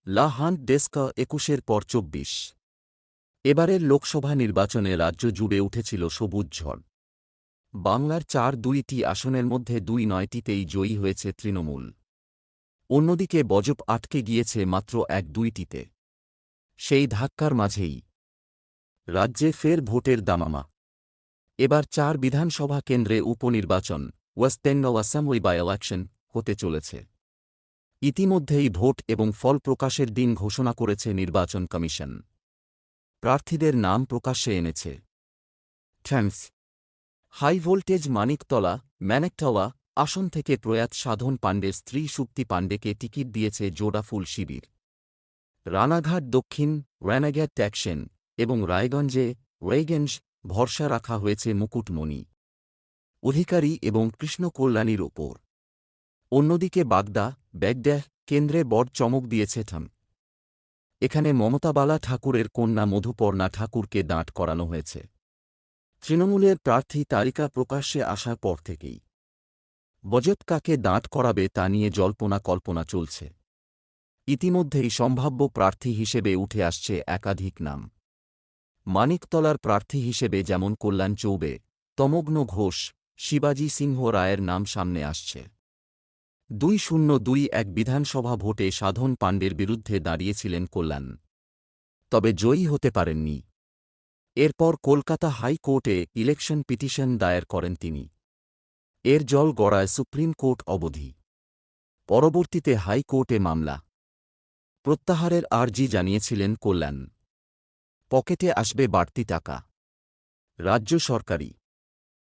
লা hunt desk ২১-এর পর ২৪। এবারের লোকসভা নির্বাচনে রাজ্য জুড়ে উঠেছিল সবুজ ঝড়। বাংলার ৪-২টি আসনের মধ্যে ২-৯টিতেই জয়ী হয়েছে তৃণমূল। অন্যদিকে বজপ আটকে গিয়েছে মাত্র ১-২টিতে। সেই ধাক্কার মাঝেই রাজ্যে ফের ভোটের দামামা। এবার ৪ বিধানসভা কেন্দ্রে উপনির্বাচন, West Bengal assembly by election হতে চলেছে। ইতিমধ্যেই ভোট এবং ফল প্রকাশের দিন ঘোষণা করেছে নির্বাচন কমিশন। প্রার্থীদের নাম প্রকাশ্যে এনেছে ট্যান্স হাই ভোল্টেজ মানিকতলা ম্যানেকতলা আসন থেকে প্রয়াত সাধন পাণ্ডের স্ত্রী সুপ্তি পাণ্ডেকে টিকিট দিয়েছে জোড়াফুল শিবির। রানাঘাট দক্ষিণ, রানাঘাট ট্যাক্সেন এবং রায়গঞ্জে ওয়েগেঞ্জ ভরসা রাখা হয়েছে মুকুটমণি অধিকারী এবং কৃষ্ণ কল্যাণীর ওপর। অন্যদিকে বাগদা ব্যাগড্যাহ কেন্দ্রে বড় চমক দিয়েছে থাম। এখানে মমতাবালা ঠাকুরের কন্যা মধুপর্ণা ঠাকুরকে দাঁড় করানো হয়েছে। তৃণমূলের প্রার্থী তালিকা প্রকাশ্যে আসার পর থেকেই বজপ কাকে দাঁড় করাবে তা নিয়ে জল্পনা কল্পনা চলছে। ইতিমধ্যেই সম্ভাব্য প্রার্থী হিসেবে উঠে আসছে একাধিক নাম। মানিকতলার প্রার্থী হিসেবে যেমন কল্যাণ চৌবে, তমগ্ন ঘোষ, শিবাজি সিংহ রায়ের নাম সামনে আসছে। ২০২১ বিধানসভা ভোটে সাধন পাণ্ডের বিরুদ্ধে দাঁড়িয়েছিলেন কল্যাণ, তবে জয়ী হতে পারেননি। এরপর কলকাতা হাইকোর্টে ইলেকশন পিটিশন দায়ের করেন তিনি। এর জল গড়ায় সুপ্রিম কোর্ট অবধি। পরবর্তীতে হাইকোর্টে মামলা প্রত্যাহারের আর্জি জানিয়েছিলেন কল্যাণ। পকেটে আসবে বাড়তি টাকা। রাজ্য সরকারি